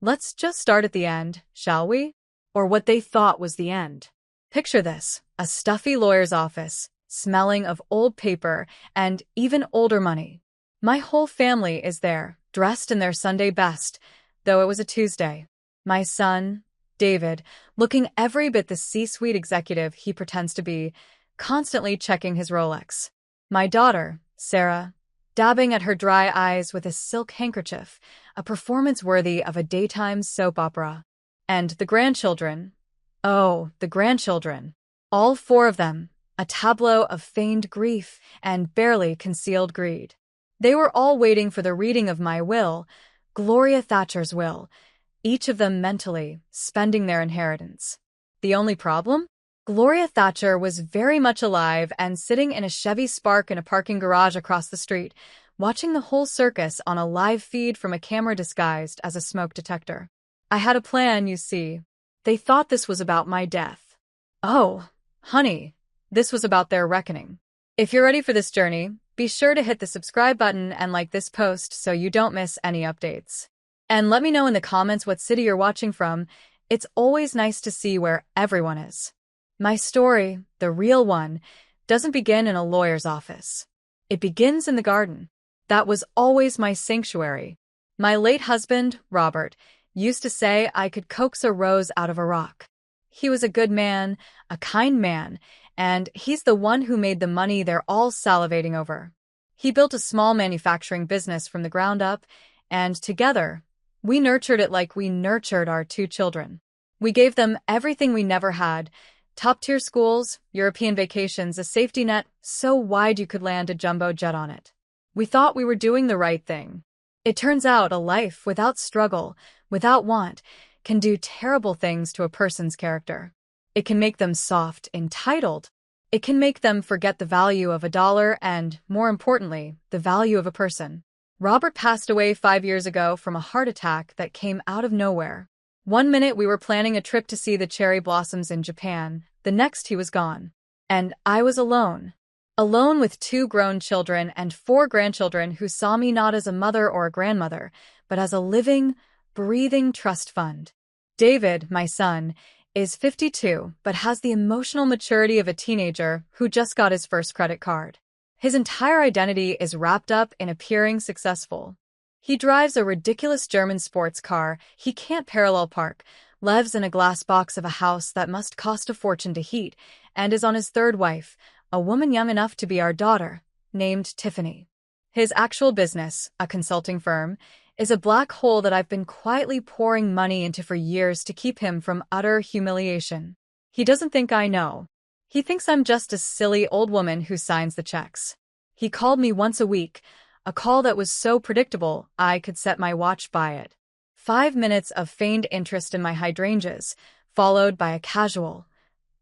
Let's just start at the end, shall we? Or what they thought was the end. Picture this, a stuffy lawyer's office, smelling of old paper and even older money. My whole family is there, dressed in their Sunday best, though it was a Tuesday. My son, David, looking every bit the C-suite executive he pretends to be, constantly checking his Rolex. My daughter, Sarah, dabbing at her dry eyes with a silk handkerchief, a performance worthy of a daytime soap opera. And the grandchildren. Oh, the grandchildren. All four of them, a tableau of feigned grief and barely concealed greed. They were all waiting for the reading of my will, Gloria Thatcher's will, each of them mentally spending their inheritance. The only problem? Gloria Thatcher was very much alive and sitting in a Chevy Spark in a parking garage across the street, watching the whole circus on a live feed from a camera disguised as a smoke detector. I had a plan, you see. They thought this was about my death. Oh, honey, this was about their reckoning. If you're ready for this journey, be sure to hit the subscribe button and like this post so you don't miss any updates. And let me know in the comments what city you're watching from. It's always nice to see where everyone is. My story, the real one, doesn't begin in a lawyer's office. It begins in the garden. That was always my sanctuary. My late husband, Robert, used to say I could coax a rose out of a rock. He was a good man, a kind man, and he's the one who made the money they're all salivating over. He built a small manufacturing business from the ground up, and together, we nurtured it like we nurtured our two children. We gave them everything we never had: top-tier schools, European vacations, a safety net so wide you could land a jumbo jet on it. We thought we were doing the right thing. It turns out a life without struggle, without want, can do terrible things to a person's character. It can make them soft, entitled. It can make them forget the value of a dollar and, more importantly, the value of a person. Robert passed away 5 years ago from a heart attack that came out of nowhere. One minute we were planning a trip to see the cherry blossoms in Japan, the next he was gone. And I was alone. Alone with 2 grown children and 4 grandchildren who saw me not as a mother or a grandmother, but as a living, breathing trust fund. David, my son, is 52 but has the emotional maturity of a teenager who just got his first credit card. His entire identity is wrapped up in appearing successful. He drives a ridiculous German sports car he can't parallel park, lives in a glass box of a house that must cost a fortune to heat, and is on his 3rd wife, a woman young enough to be our daughter, named Tiffany. His actual business, a consulting firm, is a black hole that I've been quietly pouring money into for years to keep him from utter humiliation. He doesn't think I know. He thinks I'm just a silly old woman who signs the checks. He called me once a week, a call that was so predictable I could set my watch by it. 5 minutes of feigned interest in my hydrangeas, followed by a casual,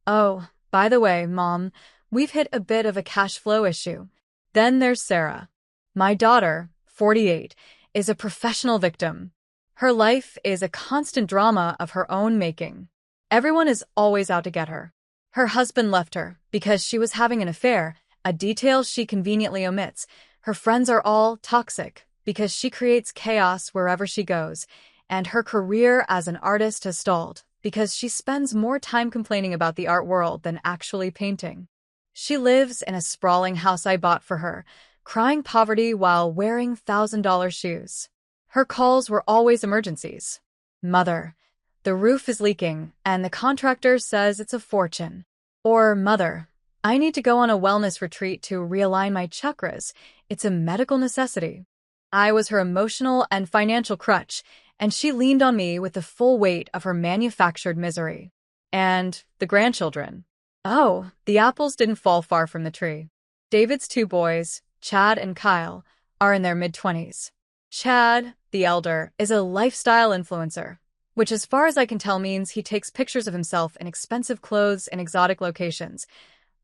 "Oh, by the way, Mom, we've hit a bit of a cash flow issue." Then there's Sarah. My daughter, 48, is a professional victim. Her life is a constant drama of her own making. Everyone is always out to get her. Her husband left her because she was having an affair, a detail she conveniently omits. Her friends are all toxic because she creates chaos wherever she goes, and her career as an artist has stalled because she spends more time complaining about the art world than actually painting. She lives in a sprawling house I bought for her, crying poverty while wearing $1,000 shoes. Her calls were always emergencies. "Mother, the roof is leaking, and the contractor says it's a fortune." Or, "Mother, I need to go on a wellness retreat to realign my chakras. It's a medical necessity." I was her emotional and financial crutch, and she leaned on me with the full weight of her manufactured misery. And the grandchildren. Oh, the apples didn't fall far from the tree. David's 2 boys, Chad and Kyle, are in their mid-20s. Chad, the elder, is a lifestyle influencer, which as far as I can tell means he takes pictures of himself in expensive clothes in exotic locations,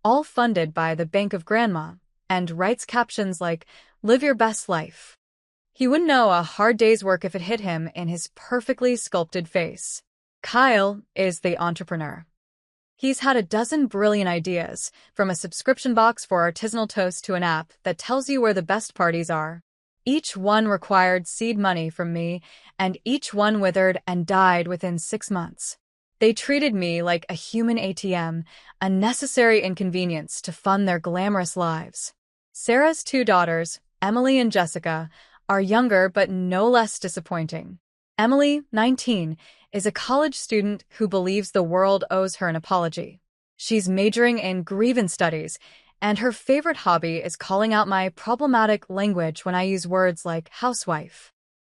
all funded by the Bank of Grandma, and writes captions like, "Live your best life." He wouldn't know a hard day's work if it hit him in his perfectly sculpted face. Kyle is the entrepreneur. He's had a dozen brilliant ideas, from a subscription box for artisanal toast to an app that tells you where the best parties are. Each one required seed money from me, and each one withered and died within 6 months. They treated me like a human ATM, a necessary inconvenience to fund their glamorous lives. Sarah's two daughters, Emily and Jessica, are younger but no less disappointing. Emily, 19, is a college student who believes the world owes her an apology. She's majoring in grievance studies, and her favorite hobby is calling out my problematic language when I use words like housewife.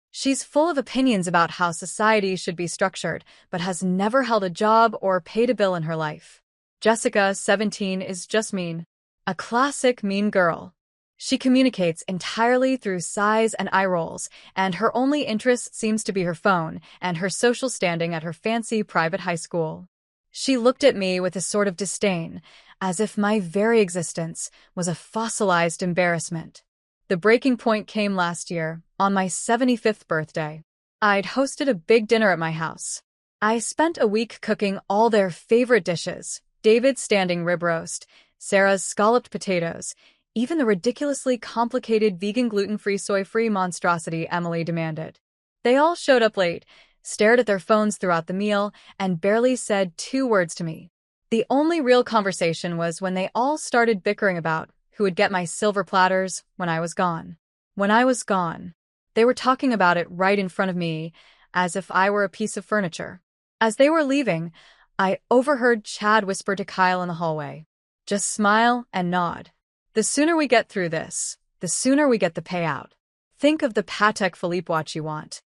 She's full of opinions about how society should be structured, but has never held a job or paid a bill in her life. Jessica, 17, is just mean. A classic mean girl. She communicates entirely through sighs and eye rolls, and her only interest seems to be her phone and her social standing at her fancy private high school. She looked at me with a sort of disdain, as if my very existence was a fossilized embarrassment. The breaking point came last year, on my 75th birthday. I'd hosted a big dinner at my house. I spent a week cooking all their favorite dishes: David's standing rib roast, Sarah's scalloped potatoes, even the ridiculously complicated vegan gluten-free soy-free monstrosity Emily demanded. They all showed up late, stared at their phones throughout the meal, and barely said 2 words to me. The only real conversation was when they all started bickering about who would get my silver platters when I was gone. When I was gone, they were talking about it right in front of me, as if I were a piece of furniture. As they were leaving, I overheard Chad whisper to Kyle in the hallway, "Just smile and nod. The sooner we get through this, the sooner we get the payout. Think of the Patek Philippe watch you want."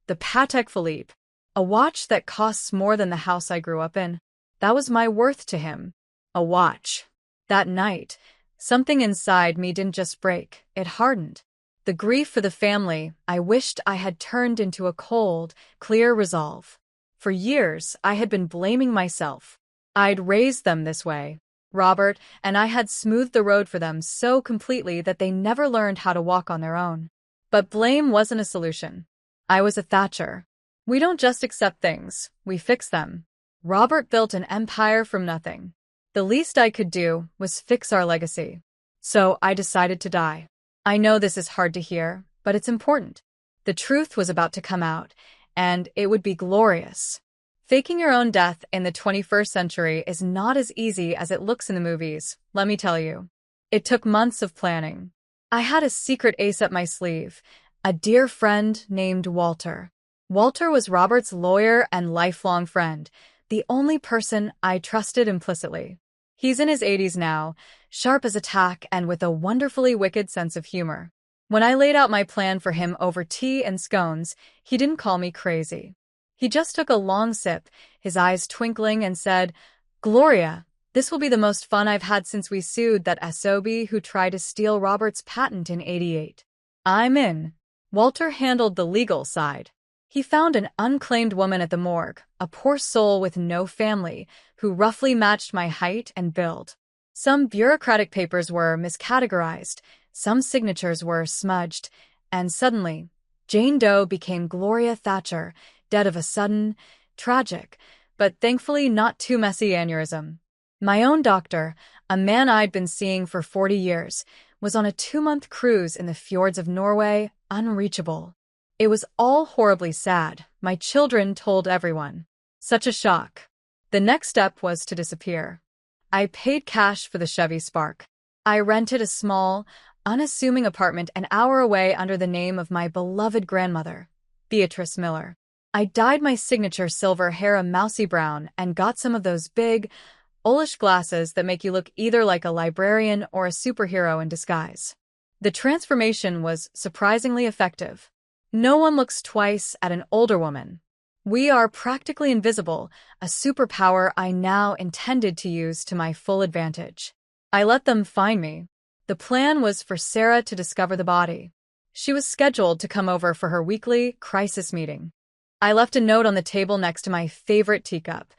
The Patek Philippe, a watch that costs more than the house I grew up in. That was my worth to him. A watch. That night, something inside me didn't just break, it hardened. The grief for the family I wished I had turned into a cold, clear resolve. For years, I had been blaming myself. I'd raised them this way, Robert, and I had smoothed the road for them so completely that they never learned how to walk on their own. But blame wasn't a solution. I was a Thatcher. We don't just accept things, we fix them. Robert built an empire from nothing. The least I could do was fix our legacy. So I decided to die. I know this is hard to hear, but it's important. The truth was about to come out, and it would be glorious. Faking your own death in the 21st century is not as easy as it looks in the movies, let me tell you. It took months of planning. I had a secret ace up my sleeve, a dear friend named Walter. Walter was Robert's lawyer and lifelong friend, the only person I trusted implicitly. He's in his 80s now, sharp as a tack and with a wonderfully wicked sense of humor. When I laid out my plan for him over tea and scones, he didn't call me crazy. He just took a long sip, his eyes twinkling, and said, "Gloria, this will be the most fun I've had since we sued that SOB who tried to steal Robert's patent in '88. I'm in." Walter handled the legal side. He found an unclaimed woman at the morgue, a poor soul with no family, who roughly matched my height and build. Some bureaucratic papers were miscategorized, some signatures were smudged, and suddenly, Jane Doe became Gloria Thatcher, dead of a sudden, tragic, but thankfully not too messy aneurysm. My own doctor, a man I'd been seeing for 40 years, was on a 2-month cruise in the fjords of Norway, unreachable. It was all horribly sad. My children told everyone. Such a shock. The next step was to disappear. I paid cash for the Chevy Spark. I rented a small, unassuming apartment an hour away under the name of my beloved grandmother, Beatrice Miller. I dyed my signature silver hair a mousy brown and got some of those big, owlish glasses that make you look either like a librarian or a superhero in disguise. The transformation was surprisingly effective. No one looks twice at an older woman. We are practically invisible, a superpower I now intended to use to my full advantage. I let them find me. The plan was for Sarah to discover the body. She was scheduled to come over for her weekly crisis meeting. I left a note on the table next to my favorite teacup.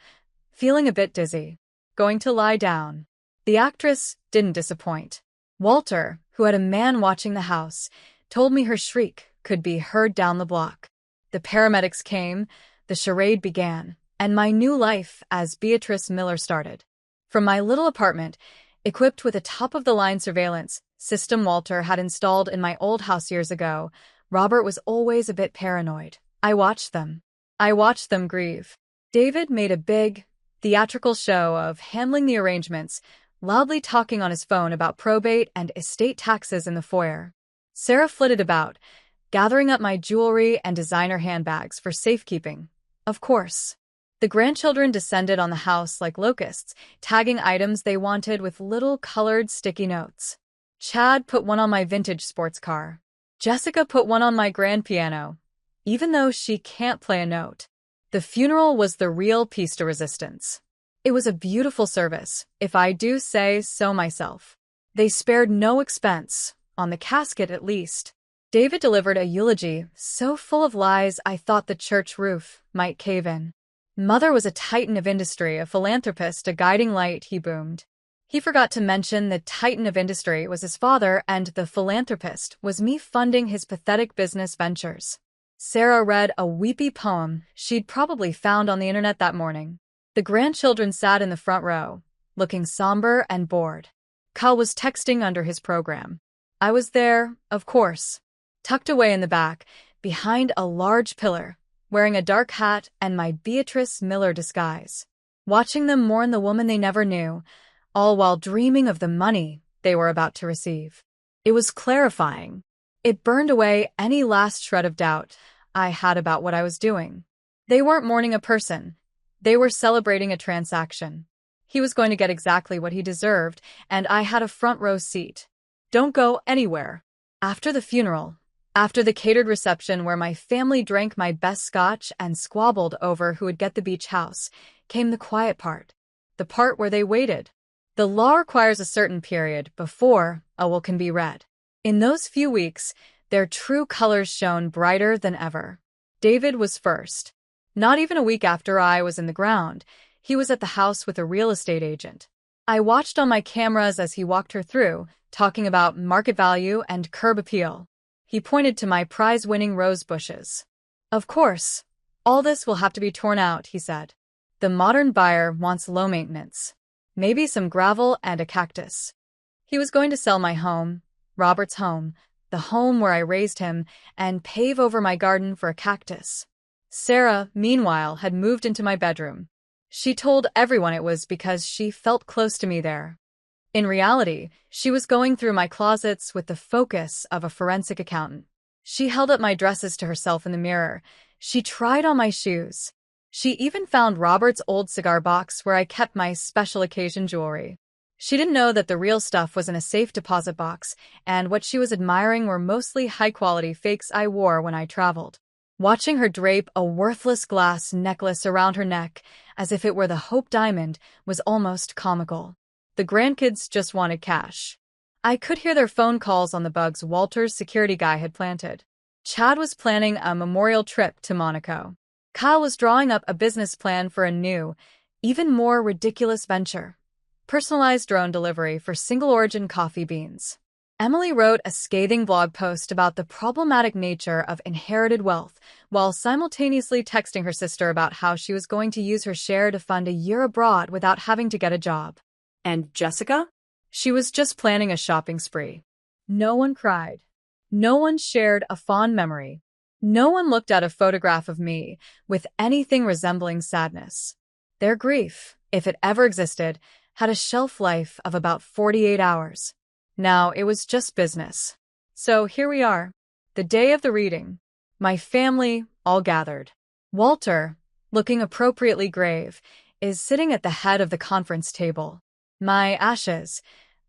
Feeling a bit dizzy. Going to lie down. The actress didn't disappoint. Walter, who had a man watching the house, told me her shriek could be heard down the block. The paramedics came, the charade began, and my new life as Beatrice Miller started. From my little apartment, equipped with a top-of-the-line surveillance system Walter had installed in my old house years ago, Robert was always a bit paranoid. I watched them. Grieve. David made a big, theatrical show of handling the arrangements, loudly talking on his phone about probate and estate taxes in the foyer. Sarah flitted about, gathering up my jewelry and designer handbags for safekeeping. Of course. The grandchildren descended on the house like locusts, tagging items they wanted with little colored sticky notes. Chad put one on my vintage sports car. Jessica put one on my grand piano, even though she can't play a note. The funeral was the real piece de resistance. It was a beautiful service, if I do say so myself. They spared no expense, on the casket at least. David delivered a eulogy so full of lies I thought the church roof might cave in. Mother was a titan of industry, a philanthropist, a guiding light, he boomed. He forgot to mention the titan of industry was his father and the philanthropist was me funding his pathetic business ventures. Sarah read a weepy poem she'd probably found on the internet that morning. The grandchildren sat in the front row, looking somber and bored. Kyle was texting under his program. I was there, of course, tucked away in the back, behind a large pillar, wearing a dark hat and my Beatrice Miller disguise, watching them mourn the woman they never knew, all while dreaming of the money they were about to receive. It was clarifying. It burned away any last shred of doubt I had about what I was doing. They weren't mourning a person. They were celebrating a transaction. He was going to get exactly what he deserved, and I had a front row seat. Don't go anywhere. After the funeral, after the catered reception where my family drank my best scotch and squabbled over who would get the beach house, came the quiet part. The part where they waited. The law requires a certain period before a will can be read. In those few weeks, their true colors shone brighter than ever. David was first. Not even a week after I was in the ground, he was at the house with a real estate agent. I watched on my cameras as he walked her through, talking about market value and curb appeal. He pointed to my prize-winning rose bushes. Of course, all this will have to be torn out, he said. The modern buyer wants low maintenance. Maybe some gravel and a cactus. He was going to sell my home, Robert's home, the home where I raised him, and pave over my garden for a cactus. Sarah, meanwhile, had moved into my bedroom. She told everyone it was because she felt close to me there. In reality, she was going through my closets with the focus of a forensic accountant. She held up my dresses to herself in the mirror. She tried on my shoes. She even found Robert's old cigar box where I kept my special occasion jewelry. She didn't know that the real stuff was in a safe deposit box, and what she was admiring were mostly high-quality fakes I wore when I traveled. Watching her drape a worthless glass necklace around her neck, as if it were the Hope Diamond, was almost comical. The grandkids just wanted cash. I could hear their phone calls on the bugs Walter's security guy had planted. Chad was planning a memorial trip to Monaco. Kyle was drawing up a business plan for a new, even more ridiculous venture. Personalized drone delivery for single-origin coffee beans. Emily wrote a scathing blog post about the problematic nature of inherited wealth, while simultaneously texting her sister about how she was going to use her share to fund a year abroad without having to get a job. And Jessica? She was just planning a shopping spree. No one cried. No one shared a fond memory. No one looked at a photograph of me with anything resembling sadness. Their grief, if it ever existed, had a shelf life of about 48 hours. Now it was just business. So here we are, the day of the reading. My family, all gathered. Walter, looking appropriately grave, is sitting at the head of the conference table. My ashes,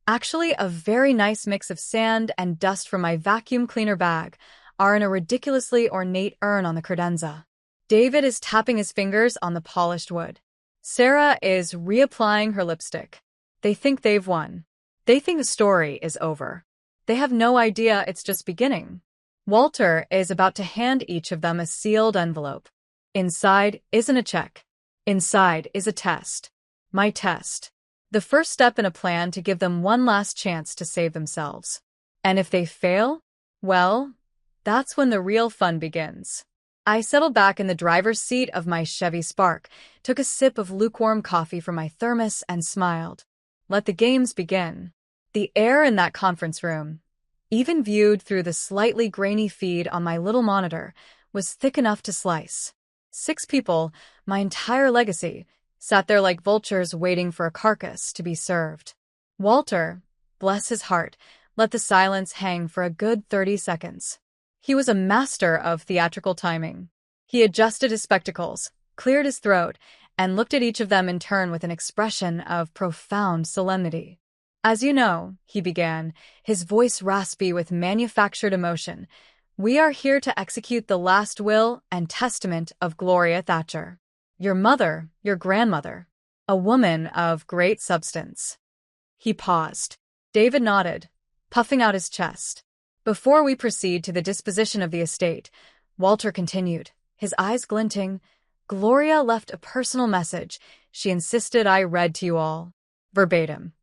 actually a very nice mix of sand and dust from my vacuum cleaner bag, are in a ridiculously ornate urn on the credenza. David is tapping his fingers on the polished wood. Sarah is reapplying her lipstick. They think they've won. They think the story is over. They have no idea it's just beginning. Walter is about to hand each of them a sealed envelope. Inside isn't a check. Inside is a test. My test. The first step in a plan to give them one last chance to save themselves. And if they fail, well, that's when the real fun begins. I settled back in the driver's seat of my Chevy Spark, took a sip of lukewarm coffee from my thermos, and smiled. Let the games begin. The air in that conference room, even viewed through the slightly grainy feed on my little monitor, was thick enough to slice. 6 people, my entire legacy, sat there like vultures waiting for a carcass to be served. Walter, bless his heart, let the silence hang for a good 30 seconds. He was a master of theatrical timing. He adjusted his spectacles, cleared his throat, and looked at each of them in turn with an expression of profound solemnity. As you know, he began, his voice raspy with manufactured emotion, we are here to execute the last will and testament of Gloria Thatcher. Your mother, your grandmother, a woman of great substance. He paused. David nodded, puffing out his chest. Before we proceed to the disposition of the estate, Walter continued, his eyes glinting, Gloria left a personal message she insisted I read to you all. Verbatim.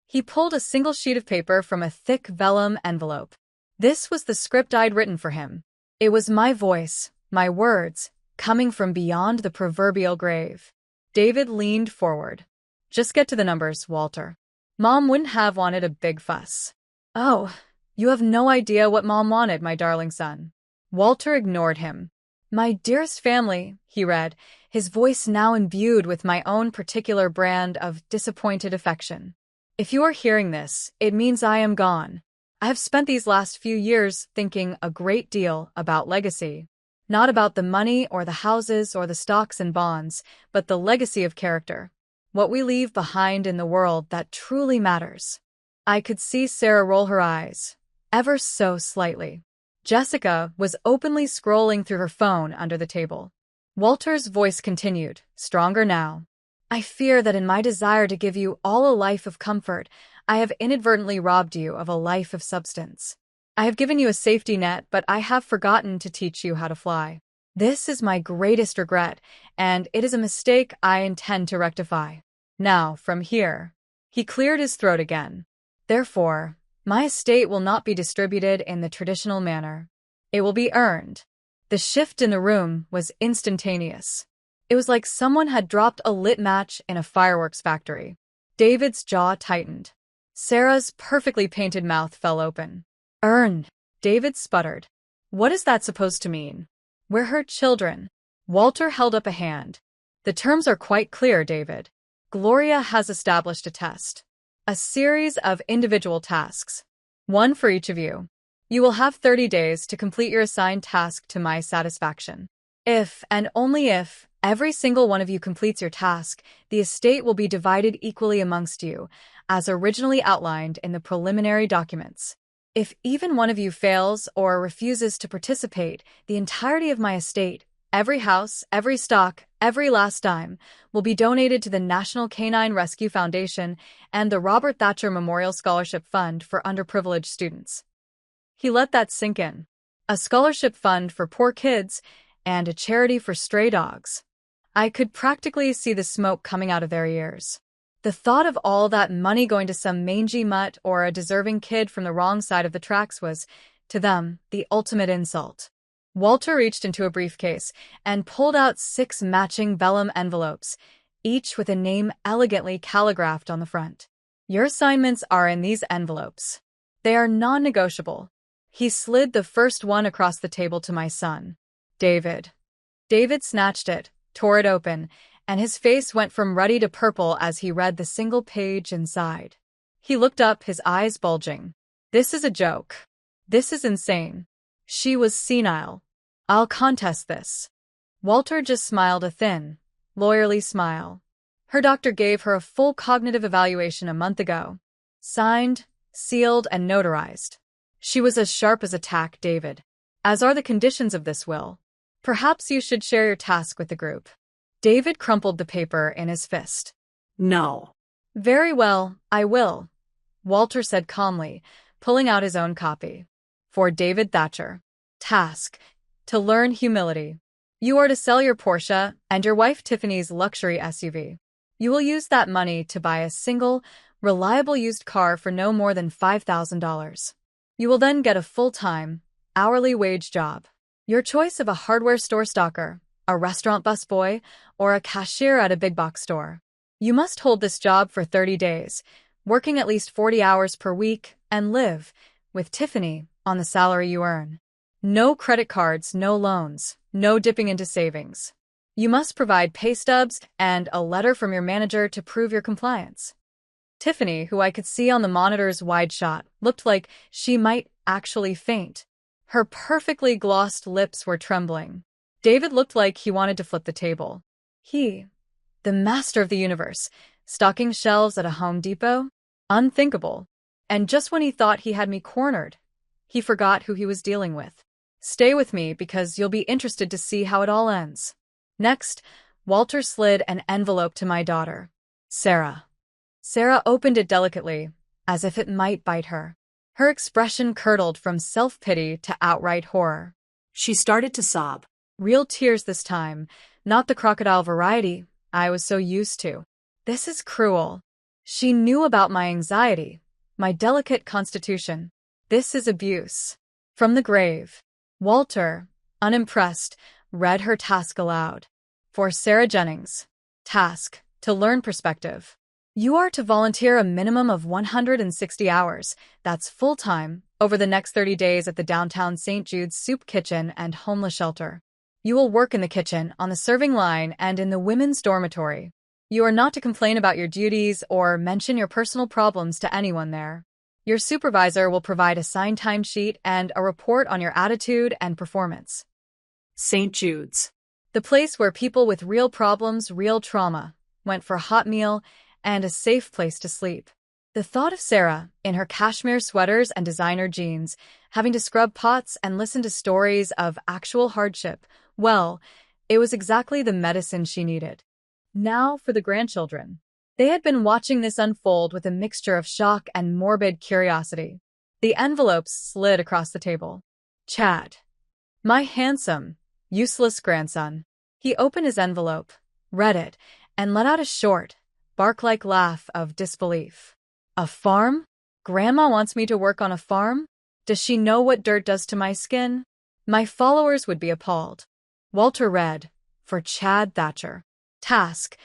He pulled a single sheet of paper from a thick vellum envelope. This was the script I'd written for him. It was my voice, my words, coming from beyond the proverbial grave. David leaned forward. Just get to the numbers, Walter. Mom wouldn't have wanted a big fuss. Oh, you have no idea what Mom wanted, my darling son. Walter ignored him. My dearest family, he read, his voice now imbued with my own particular brand of disappointed affection. If you are hearing this, it means I am gone. I have spent these last few years thinking a great deal about legacy. Not about the money or the houses or the stocks and bonds, but the legacy of character. What we leave behind in the world that truly matters. I could see Sarah roll her eyes, ever so slightly. Jessica was openly scrolling through her phone under the table. Walter's voice continued, stronger now. I fear that in my desire to give you all a life of comfort, I have inadvertently robbed you of a life of substance. I have given you a safety net, but I have forgotten to teach you how to fly. This is my greatest regret, and it is a mistake I intend to rectify. Now, from here. He cleared his throat again. Therefore, my estate will not be distributed in the traditional manner. It will be earned. The shift in the room was instantaneous. It was like someone had dropped a lit match in a fireworks factory. David's jaw tightened. Sarah's perfectly painted mouth fell open. Earn, David sputtered. What is that supposed to mean? We're her children. Walter held up a hand. The terms are quite clear, David. Gloria has established a test. A series of individual tasks. One for each of you. You will have 30 days to complete your assigned task to my satisfaction. If, and only if, every single one of you completes your task, the estate will be divided equally amongst you, as originally outlined in the preliminary documents. If even one of you fails or refuses to participate, the entirety of my estate, every house, every stock, every last dime, will be donated to the National Canine Rescue Foundation and the Robert Thatcher Memorial Scholarship Fund for underprivileged students. He let that sink in. A scholarship fund for poor kids and a charity for stray dogs. I could practically see the smoke coming out of their ears. The thought of all that money going to some mangy mutt or a deserving kid from the wrong side of the tracks was, to them, the ultimate insult. Walter reached into a briefcase and pulled out 6 matching vellum envelopes, each with a name elegantly calligraphed on the front. Your assignments are in these envelopes. They are non-negotiable. He slid the first one across the table to my son, David. David snatched it, tore it open, and his face went from ruddy to purple as he read the single page inside. He looked up, his eyes bulging. This is a joke. This is insane. She was senile. I'll contest this. Walter just smiled a thin, lawyerly smile. Her doctor gave her a full cognitive evaluation a month ago. Signed, sealed, and notarized. She was as sharp as a tack, David. As are the conditions of this will. Perhaps you should share your task with the group. David crumpled the paper in his fist. No. Very well, I will, Walter said calmly, pulling out his own copy. For David Thatcher. Task. To learn humility. You are to sell your Porsche and your wife Tiffany's luxury SUV. You will use that money to buy a single, reliable used car for no more than $5,000. You will then get a full-time, hourly wage job. Your choice of a hardware store stocker, a restaurant busboy, or a cashier at a big box store. You must hold this job for 30 days, working at least 40 hours per week, and live, with Tiffany, on the salary you earn. No credit cards, no loans, no dipping into savings. You must provide pay stubs and a letter from your manager to prove your compliance. Tiffany, who I could see on the monitor's wide shot, looked like she might actually faint. Her perfectly glossed lips were trembling. David looked like he wanted to flip the table. He, the master of the universe, stocking shelves at a Home Depot? Unthinkable. And just when he thought he had me cornered, he forgot who he was dealing with. Stay with me because you'll be interested to see how it all ends. Next, Walter slid an envelope to my daughter, Sarah. Sarah opened it delicately, as if it might bite her. Her expression curdled from self-pity to outright horror. She started to sob. Real tears this time, not the crocodile variety I was so used to. This is cruel. She knew about my anxiety, my delicate constitution. This is abuse. From the grave, Walter, unimpressed, read her task aloud. For Sarah Jennings. Task: to learn perspective. You are to volunteer a minimum of 160 hours, that's full-time, over the next 30 days at the downtown St. Jude's Soup Kitchen and Homeless Shelter. You will work in the kitchen, on the serving line, and in the women's dormitory. You are not to complain about your duties or mention your personal problems to anyone there. Your supervisor will provide a signed timesheet and a report on your attitude and performance. St. Jude's. The place where people with real problems, real trauma, went for a hot meal and a safe place to sleep. The thought of Sarah, in her cashmere sweaters and designer jeans, having to scrub pots and listen to stories of actual hardship, well, it was exactly the medicine she needed. Now for the grandchildren. They had been watching this unfold with a mixture of shock and morbid curiosity. The envelopes slid across the table. Chad. My handsome, useless grandson. He opened his envelope, read it, and let out a short, bark-like laugh of disbelief. A farm? Grandma wants me to work on a farm? Does she know what dirt does to my skin? My followers would be appalled. Walter read, for Chad Thatcher. Task: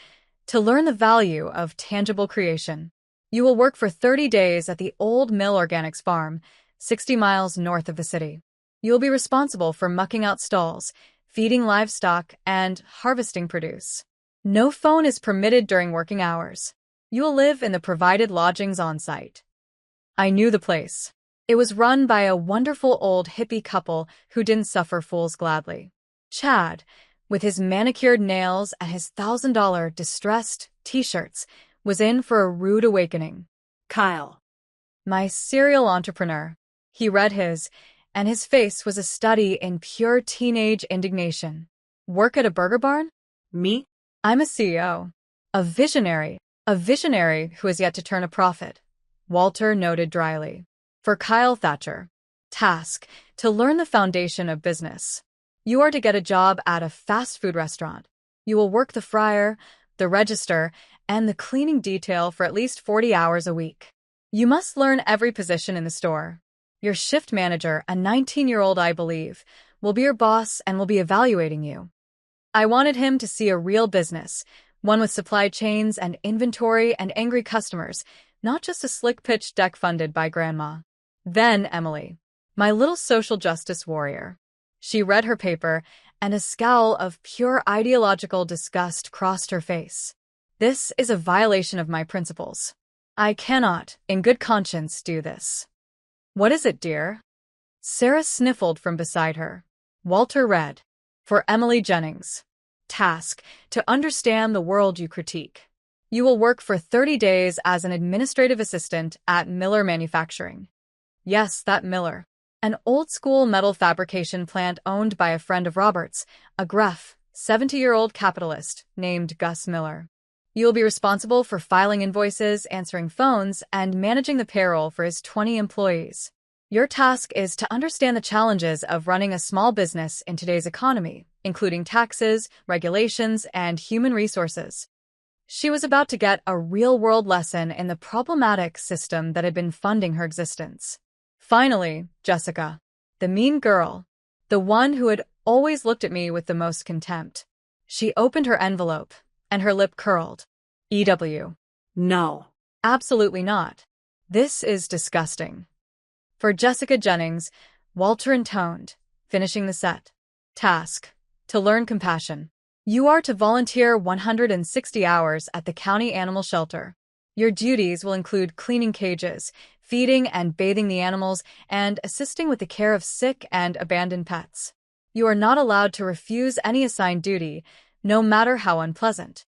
to learn the value of tangible creation. You will work for 30 days at the Old Mill Organics Farm, 60 miles north of the city. You will be responsible for mucking out stalls, feeding livestock, and harvesting produce. No phone is permitted during working hours. You will live in the provided lodgings on site. I knew the place. It was run by a wonderful old hippie couple who didn't suffer fools gladly. Chad, with his manicured nails and his $1,000 distressed t-shirts, was in for a rude awakening. Kyle. My serial entrepreneur. He read his, and his face was a study in pure teenage indignation. Work at a burger barn? Me? I'm a CEO. A visionary who has yet to turn a profit, Walter noted dryly. For Kyle Thatcher. Task: to learn the foundation of business. You are to get a job at a fast food restaurant. You will work the fryer, the register, and the cleaning detail for at least 40 hours a week. You must learn every position in the store. Your shift manager, a 19-year-old I believe, will be your boss and will be evaluating you. I wanted him to see a real business, one with supply chains and inventory and angry customers, not just a slick-pitch deck funded by Grandma. Then Emily, my little social justice warrior. She read her paper, and a scowl of pure ideological disgust crossed her face. This is a violation of my principles. I cannot, in good conscience, do this. What is it, dear? Sarah sniffled from beside her. Walter read, for Emily Jennings. Task: to understand the world you critique. You will work for 30 days as an administrative assistant at Miller Manufacturing. Yes, that Miller. An old-school metal fabrication plant owned by a friend of Robert's, a gruff, 70-year-old capitalist named Gus Miller. You will be responsible for filing invoices, answering phones, and managing the payroll for his 20 employees. Your task is to understand the challenges of running a small business in today's economy, including taxes, regulations, and human resources. She was about to get a real-world lesson in the problematic system that had been funding her existence. Finally, Jessica, the mean girl, the one who had always looked at me with the most contempt. She opened her envelope, and her lip curled. EW. No. Absolutely not. This is disgusting. For Jessica Jennings, Walter intoned, finishing the set. Task: to learn compassion. You are to volunteer 160 hours at the county animal shelter. Your duties will include cleaning cages, feeding and bathing the animals, and assisting with the care of sick and abandoned pets. You are not allowed to refuse any assigned duty, no matter how unpleasant.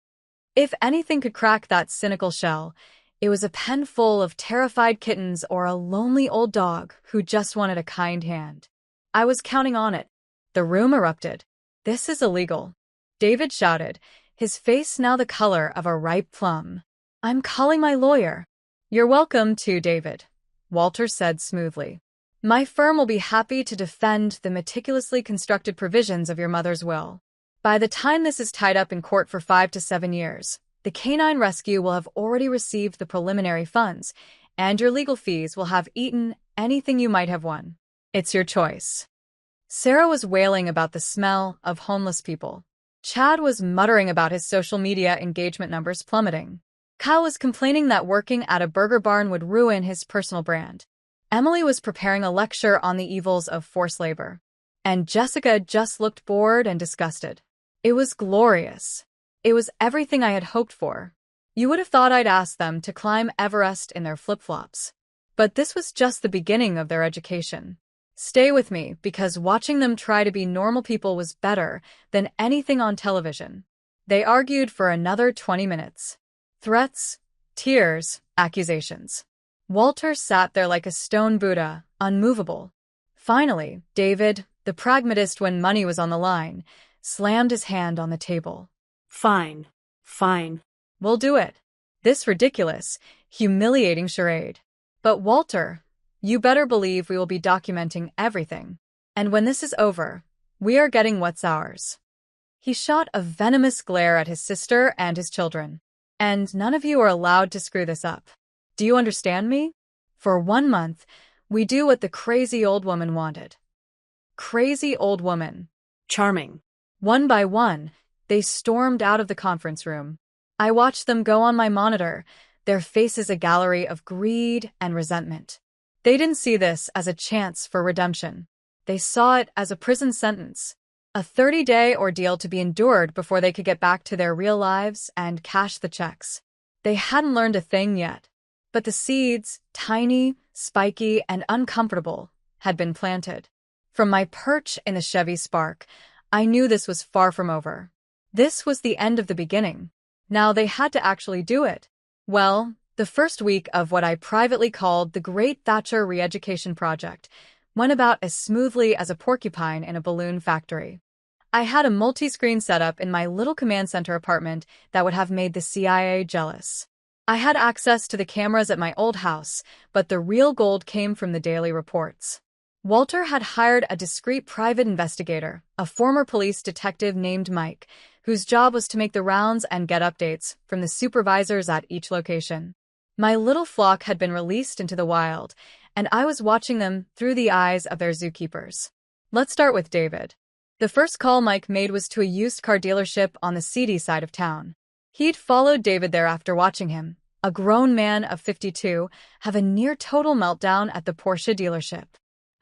If anything could crack that cynical shell, it was a pen full of terrified kittens or a lonely old dog who just wanted a kind hand. I was counting on it. The room erupted. "This is illegal," David shouted, his face now the color of a ripe plum. "I'm calling my lawyer." "You're welcome to, David," Walter said smoothly. "My firm will be happy to defend the meticulously constructed provisions of your mother's will. By the time this is tied up in court for 5 to 7 years, the canine rescue will have already received the preliminary funds, and your legal fees will have eaten anything you might have won. It's your choice." Sarah was wailing about the smell of homeless people. Chad was muttering about his social media engagement numbers plummeting. Kyle was complaining that working at a burger barn would ruin his personal brand. Emily was preparing a lecture on the evils of forced labor. And Jessica just looked bored and disgusted. It was glorious. It was everything I had hoped for. You would have thought I'd asked them to climb Everest in their flip-flops. But this was just the beginning of their education. Stay with me, because watching them try to be normal people was better than anything on television. They argued for another 20 minutes. Threats, tears, accusations. Walter sat there like a stone Buddha, unmovable. Finally, David, the pragmatist when money was on the line, slammed his hand on the table. Fine. Fine. "We'll do it. This ridiculous, humiliating charade. But Walter, you better believe we will be documenting everything. And when this is over, we are getting what's ours." He shot a venomous glare at his sister and his children. "And none of you are allowed to screw this up. Do you understand me? For 1 month, we do what the crazy old woman wanted." Crazy old woman. Charming. One by one, they stormed out of the conference room. I watched them go on my monitor, their faces a gallery of greed and resentment. They didn't see this as a chance for redemption. They saw it as a prison sentence, a 30-day ordeal to be endured before they could get back to their real lives and cash the checks. They hadn't learned a thing yet, but the seeds, tiny, spiky, and uncomfortable, had been planted. From my perch in the Chevy Spark, I knew this was far from over. This was the end of the beginning. Now they had to actually do it. Well, the first week of what I privately called the Great Thatcher Re-Education Project went about as smoothly as a porcupine in a balloon factory. I had a multi-screen setup in my little command center apartment that would have made the CIA jealous. I had access to the cameras at my old house, but the real gold came from the daily reports. Walter had hired a discreet private investigator, a former police detective named Mike, whose job was to make the rounds and get updates from the supervisors at each location. My little flock had been released into the wild, and I was watching them through the eyes of their zookeepers. Let's start with David. The first call Mike made was to a used car dealership on the seedy side of town. He'd followed David there after watching him, a grown man of 52, have a near-total meltdown at the Porsche dealership.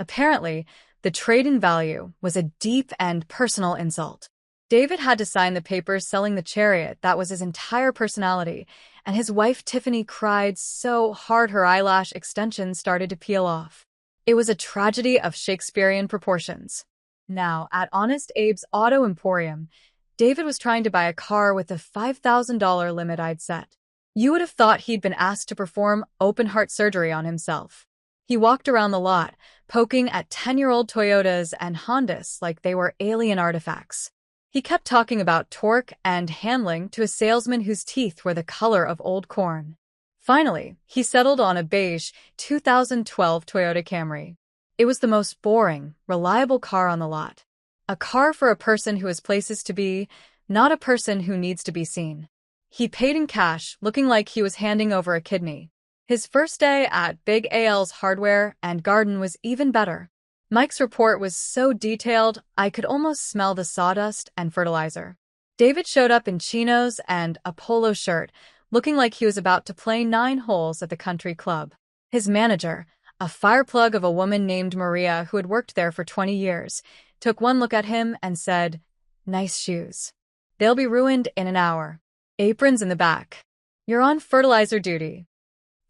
Apparently, the trade-in value was a deep and personal insult. David had to sign the papers selling the Chariot that was his entire personality, and his wife Tiffany cried so hard her eyelash extensions started to peel off. It was a tragedy of Shakespearean proportions. Now, at Honest Abe's Auto Emporium, David was trying to buy a car with a $5,000 limit I'd set. You would have thought he'd been asked to perform open-heart surgery on himself. He walked around the lot, poking at 10-year-old Toyotas and Hondas like they were alien artifacts. He kept talking about torque and handling to a salesman whose teeth were the color of old corn. Finally, he settled on a beige 2012 Toyota Camry. It was the most boring, reliable car on the lot. A car for a person who has places to be, not a person who needs to be seen. He paid in cash, looking like he was handing over a kidney. His first day at Big AL's Hardware and Garden was even better. Mike's report was so detailed, I could almost smell the sawdust and fertilizer. David showed up in chinos and a polo shirt, looking like he was about to play 9 holes at the country club. His manager, a fireplug of a woman named Maria who had worked there for 20 years, took one look at him and said, "Nice shoes. They'll be ruined in an hour. Aprons in the back. You're on fertilizer duty."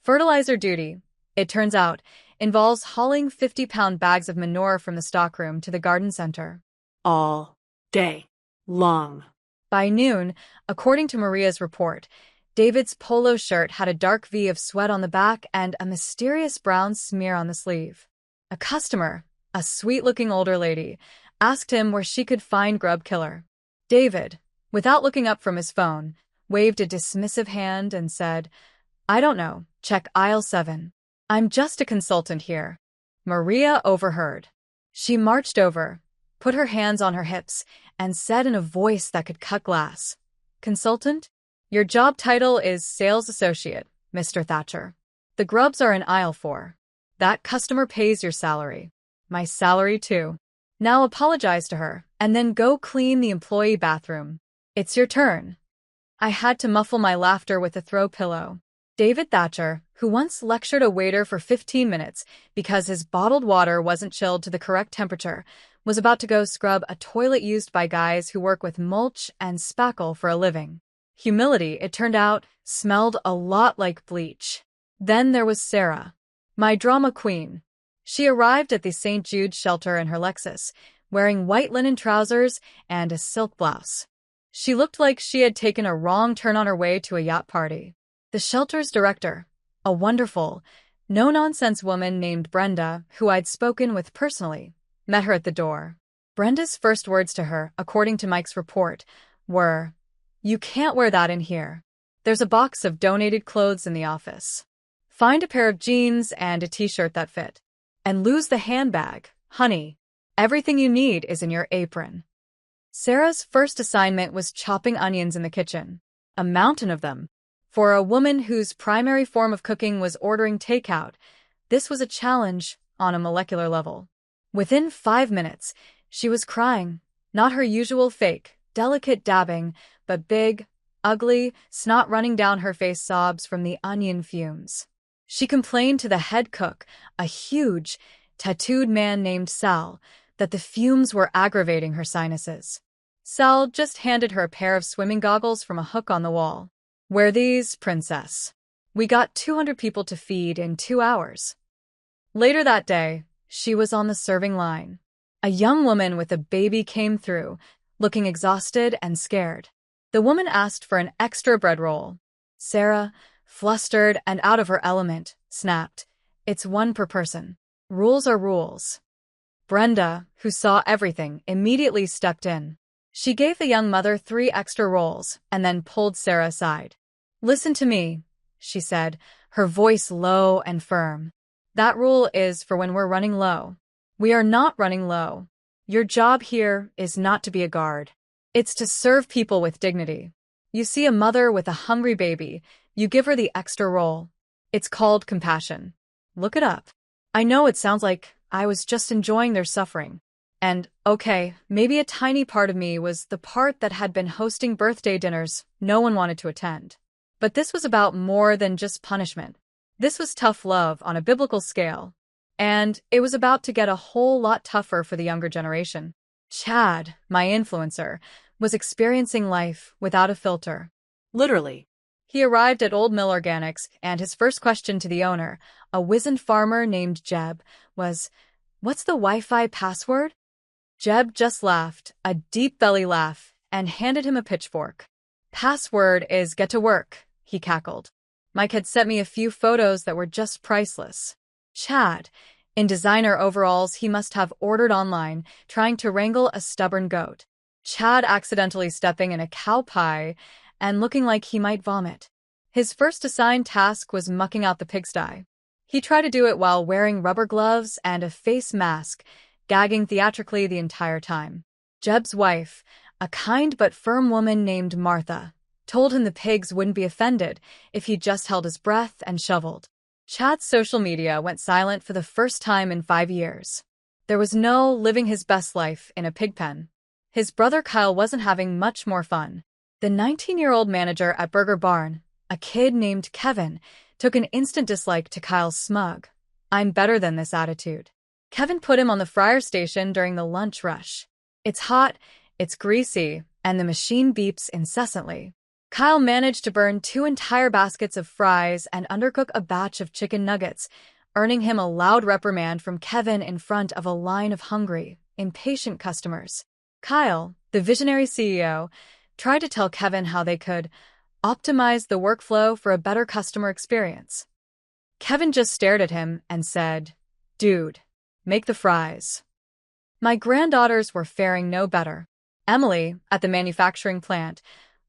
Fertilizer duty, it turns out, involves hauling 50-pound bags of manure from the stockroom to the garden center. All day long. By noon, according to Maria's report, David's polo shirt had a dark V of sweat on the back and a mysterious brown smear on the sleeve. A customer, a sweet-looking older lady, asked him where she could find Grub Killer. David, without looking up from his phone, waved a dismissive hand and said, "I don't know, check aisle 7. I'm just a consultant here." Maria overheard. She marched over, put her hands on her hips, and said in a voice that could cut glass, "Consultant? Your job title is Sales Associate, Mr. Thatcher. The grubs are in aisle 4. That customer pays your salary. My salary too. Now apologize to her, and then go clean the employee bathroom. It's your turn." I had to muffle my laughter with a throw pillow. David Thatcher, who once lectured a waiter for 15 minutes because his bottled water wasn't chilled to the correct temperature, was about to go scrub a toilet used by guys who work with mulch and spackle for a living. Humility, it turned out, smelled a lot like bleach. Then there was Sarah, my drama queen. She arrived at the St. Jude's shelter in her Lexus, wearing white linen trousers and a silk blouse. She looked like she had taken a wrong turn on her way to a yacht party. The shelter's director, a wonderful, no-nonsense woman named Brenda, who I'd spoken with personally, met her at the door. Brenda's first words to her, according to Mike's report, were, "You can't wear that in here. There's a box of donated clothes in the office. Find a pair of jeans and a t-shirt that fit. And lose the handbag, honey. Everything you need is in your apron." Sarah's first assignment was chopping onions in the kitchen, a mountain of them. For a woman whose primary form of cooking was ordering takeout, this was a challenge on a molecular level. Within 5 minutes, she was crying, not her usual fake, delicate dabbing, but big, ugly, snot running down her face sobs from the onion fumes. She complained to the head cook, a huge, tattooed man named Sal, that the fumes were aggravating her sinuses. Sal just handed her a pair of swimming goggles from a hook on the wall. "Wear these, princess. We got 200 people to feed in 2 hours. Later that day, she was on the serving line. A young woman with a baby came through, looking exhausted and scared. The woman asked for an extra bread roll. Sarah, flustered and out of her element, snapped, "It's 1 per person. Rules are rules." Brenda, who saw everything, immediately stepped in. She gave the young mother 3 extra rolls and then pulled Sarah aside. "Listen to me," she said, her voice low and firm. "That rule is for when we're running low. We are not running low. Your job here is not to be a guard. It's to serve people with dignity. You see a mother with a hungry baby, you give her the extra roll. It's called compassion. Look it up. I know it sounds like I was just enjoying their suffering. And, okay, maybe a tiny part of me was the part that had been hosting birthday dinners no one wanted to attend. But this was about more than just punishment. This was tough love on a biblical scale. And it was about to get a whole lot tougher for the younger generation. Chad, my influencer, was experiencing life without a filter. Literally. He arrived at Old Mill Organics, and his first question to the owner, a wizened farmer named Jeb, was, "What's the Wi-Fi password?" Jeb just laughed, a deep belly laugh, and handed him a pitchfork. "Password is get to work," he cackled. Mike had sent me a few photos that were just priceless. Chad, in designer overalls he must have ordered online, trying to wrangle a stubborn goat. Chad accidentally stepping in a cow pie and looking like he might vomit. His first assigned task was mucking out the pigsty. He tried to do it while wearing rubber gloves and a face mask, gagging theatrically the entire time. Jeb's wife, a kind but firm woman named Martha, told him the pigs wouldn't be offended if he just held his breath and shoveled. Chad's social media went silent for the first time in 5 years. There was no living his best life in a pig pen. His brother Kyle wasn't having much more fun. The 19-year-old manager at Burger Barn, A kid named Kevin took an instant dislike to Kyle's smug, "I'm better than this" attitude. Kevin put him on the fryer station during the lunch rush. It's hot, it's greasy, and the machine beeps incessantly. Kyle managed to burn 2 entire baskets of fries and undercook a batch of chicken nuggets, earning him a loud reprimand from Kevin in front of a line of hungry, impatient customers. Kyle, the visionary CEO, tried to tell Kevin how they could optimize the workflow for a better customer experience. Kevin just stared at him and said, "Dude, make the fries." My granddaughters were faring no better. Emily, at the manufacturing plant,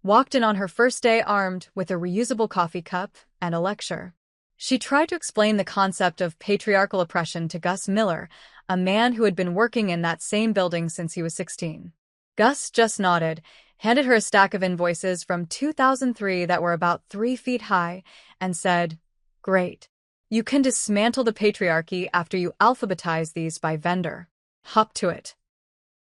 walked in on her first day armed with a reusable coffee cup and a lecture. She tried to explain the concept of patriarchal oppression to Gus Miller, a man who had been working in that same building since he was 16. Gus just nodded, handed her a stack of invoices from 2003 that were about 3 feet high, and said, "Great. You can dismantle the patriarchy after you alphabetize these by vendor. Hop to it."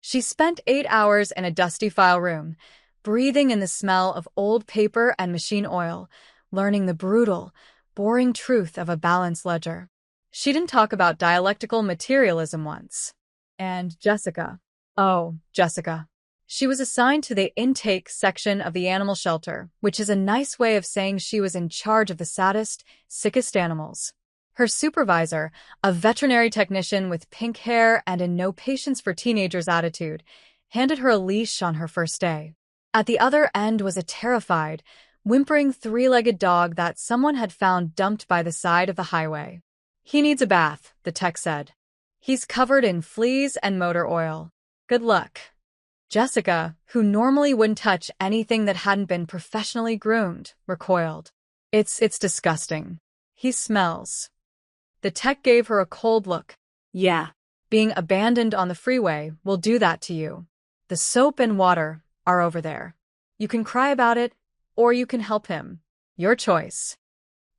She spent 8 hours in a dusty file room, breathing in the smell of old paper and machine oil, learning the brutal, boring truth of a balance ledger. She didn't talk about dialectical materialism once. And Jessica. Oh, Jessica. She was assigned to the intake section of the animal shelter, which is a nice way of saying she was in charge of the saddest, sickest animals. Her supervisor, a veterinary technician with pink hair and a no patience for teenagers attitude, handed her a leash on her first day. At the other end was a terrified, whimpering 3-legged dog that someone had found dumped by the side of the highway. "He needs a bath," the tech said. "He's covered in fleas and motor oil. Good luck." Jessica, who normally wouldn't touch anything that hadn't been professionally groomed, recoiled. It's disgusting. He smells." The tech gave her a cold look. Yeah. "Being abandoned on the freeway will do that to you. The soap and water are over there. You can cry about it, or you can help him. Your choice."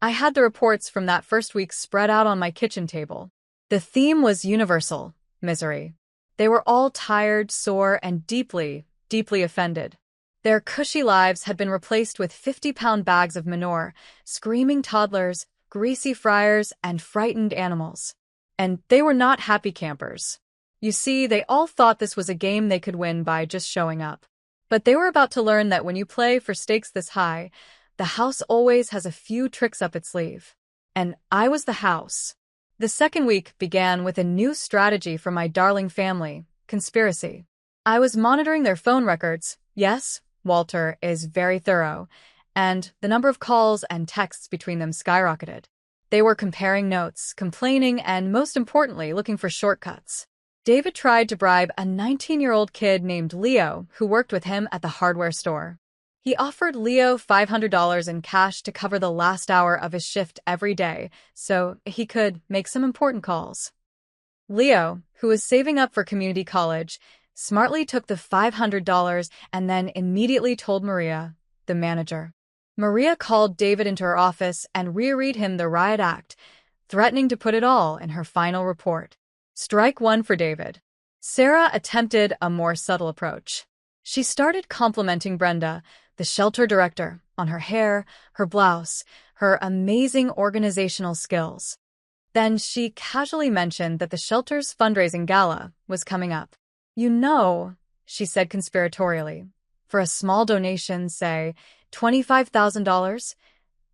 I had the reports from that first week spread out on my kitchen table. The theme was universal: misery. They were all tired, sore, and deeply, deeply offended. Their cushy lives had been replaced with 50-pound bags of manure, screaming toddlers, greasy fryers, and frightened animals. And they were not happy campers. You see, they all thought this was a game they could win by just showing up. But they were about to learn that when you play for stakes this high, the house always has a few tricks up its sleeve. And I was the house. The second week began with a new strategy for my darling family: conspiracy. I was monitoring their phone records. Yes, Walter is very thorough, and the number of calls and texts between them skyrocketed. They were comparing notes, complaining, and most importantly, looking for shortcuts. David tried to bribe a 19-year-old kid named Leo who worked with him at the hardware store. He offered Leo $500 in cash to cover the last hour of his shift every day so he could make some important calls. Leo, who was saving up for community college, smartly took the $500 and then immediately told Maria, the manager. Maria called David into her office and reread him the riot act, threatening to put it all in her final report. Strike one for David. Sarah attempted a more subtle approach. She started complimenting Brenda, the shelter director, on her hair, her blouse, her amazing organizational skills. Then she casually mentioned that the shelter's fundraising gala was coming up. "You know," she said conspiratorially, "for a small donation, say $25,000,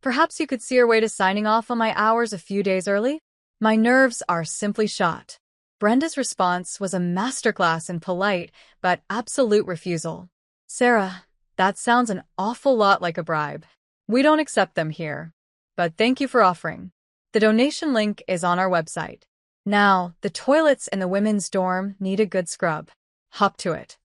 perhaps you could see your way to signing off on my hours a few days early?" My nerves are simply shot. Brenda's response was a masterclass in polite but absolute refusal. "Sarah, that sounds an awful lot like a bribe. We don't accept them here. But thank you for offering. The donation link is on our website. Now, the toilets in the women's dorm need a good scrub. Hop to it."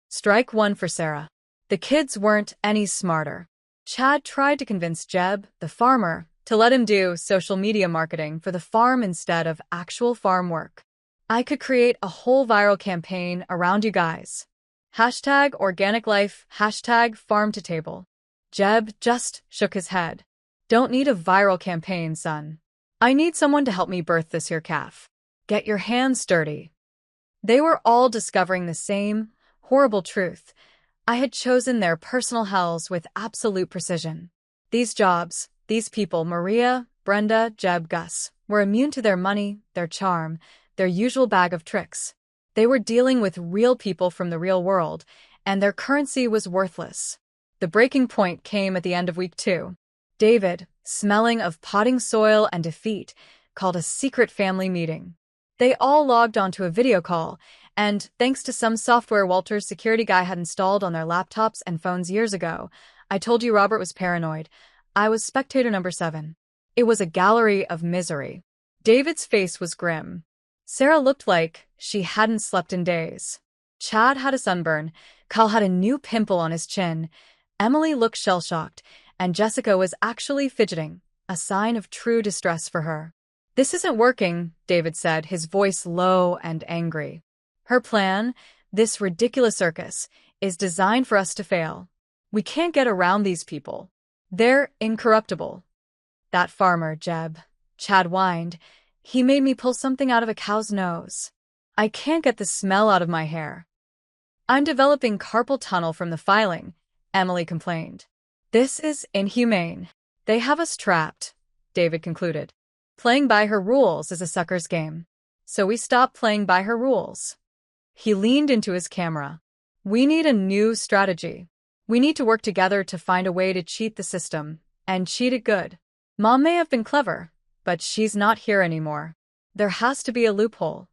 Strike one for Sarah. The kids weren't any smarter. Chad tried to convince Jeb, the farmer, to let him do social media marketing for the farm instead of actual farm work. "I could create a whole viral campaign around you guys. Hashtag organic life, hashtag farm to table." Jeb just shook his head. "Don't need a viral campaign, son. I need someone to help me birth this here calf. Get your hands dirty." They were all discovering the same horrible truth. I had chosen their personal hells with absolute precision. These jobs, these people, Maria, Brenda, Jeb, Gus, were immune to their money, their charm, their usual bag of tricks. They were dealing with real people from the real world, and their currency was worthless. The breaking point came at the end of week 2. David, smelling of potting soil and defeat, called a secret family meeting. They all logged onto a video call, and thanks to some software Walter's security guy had installed on their laptops and phones years ago, I told you Robert was paranoid. I was spectator number 7. It was a gallery of misery. David's face was grim. Sarah looked like she hadn't slept in days. Chad had a sunburn, Kyle had a new pimple on his chin, Emily looked shell-shocked, and Jessica was actually fidgeting, a sign of true distress for her. "This isn't working," David said, his voice low and angry. "Her plan, this ridiculous circus, is designed for us to fail. We can't get around these people. They're incorruptible." "That farmer, Jeb," Chad whined. "He made me pull something out of a cow's nose. I can't get the smell out of my hair." "I'm developing carpal tunnel from the filing," Emily complained. "This is inhumane. They have us trapped," David concluded. "Playing by her rules is a sucker's game. So we stopped playing by her rules." He leaned into his camera. "We need a new strategy. We need to work together to find a way to cheat the system, and cheat it good. Mom may have been clever, but she's not here anymore. There has to be a loophole."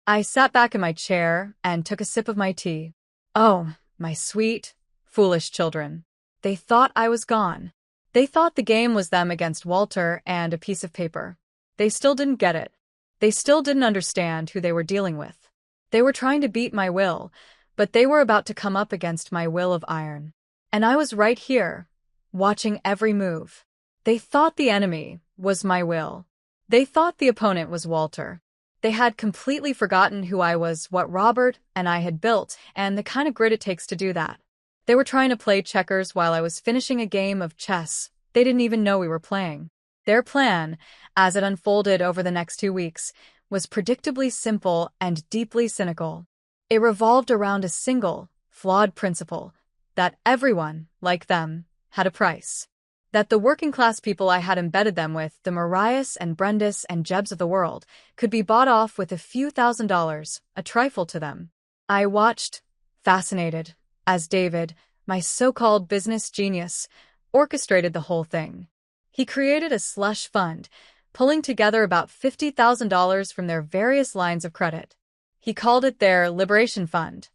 I sat back in my chair and took a sip of my tea. Oh, my sweet, foolish children. They thought I was gone. They thought the game was them against Walter and a piece of paper. They still didn't get it. They still didn't understand who they were dealing with. They were trying to beat my will, but they were about to come up against my will of iron. And I was right here, watching every move. They thought the enemy was my will. They thought the opponent was Walter. They had completely forgotten who I was, what Robert and I had built, and the kind of grit it takes to do that. They were trying to play checkers while I was finishing a game of chess they didn't even know we were playing. Their plan, as it unfolded over the next 2 weeks, was predictably simple and deeply cynical. It revolved around a single, flawed principle, that everyone, like them, had a price. That the working-class people I had embedded them with, the Mariahs and Brendas and Jebs of the world, could be bought off with a few $1,000s, a trifle to them. I watched, fascinated, as David, my so-called business genius, orchestrated the whole thing. He created a slush fund, pulling together about $50,000 from their various lines of credit. He called it their Liberation Fund.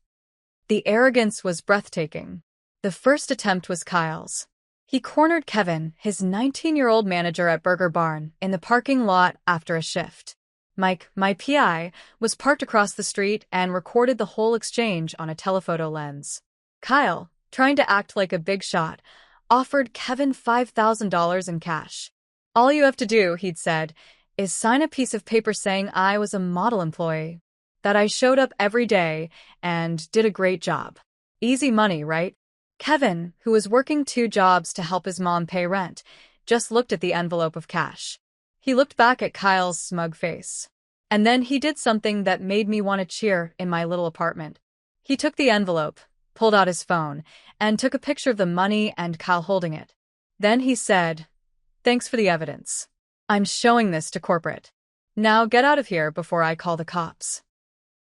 The arrogance was breathtaking. The first attempt was Kyle's. He cornered Kevin, his 19-year-old manager at Burger Barn, in the parking lot after a shift. Mike, my PI, was parked across the street and recorded the whole exchange on a telephoto lens. Kyle, trying to act like a big shot, offered Kevin $5,000 in cash. "All you have to do," he'd said, "is sign a piece of paper saying I was a model employee, that I showed up every day and did a great job. Easy money, right?" Kevin, who was working 2 jobs to help his mom pay rent, just looked at the envelope of cash. He looked back at Kyle's smug face. And then he did something that made me want to cheer in my little apartment. He took the envelope, pulled out his phone, and took a picture of the money and Kyle holding it. Then he said, "Thanks for the evidence. I'm showing this to corporate. Now get out of here before I call the cops."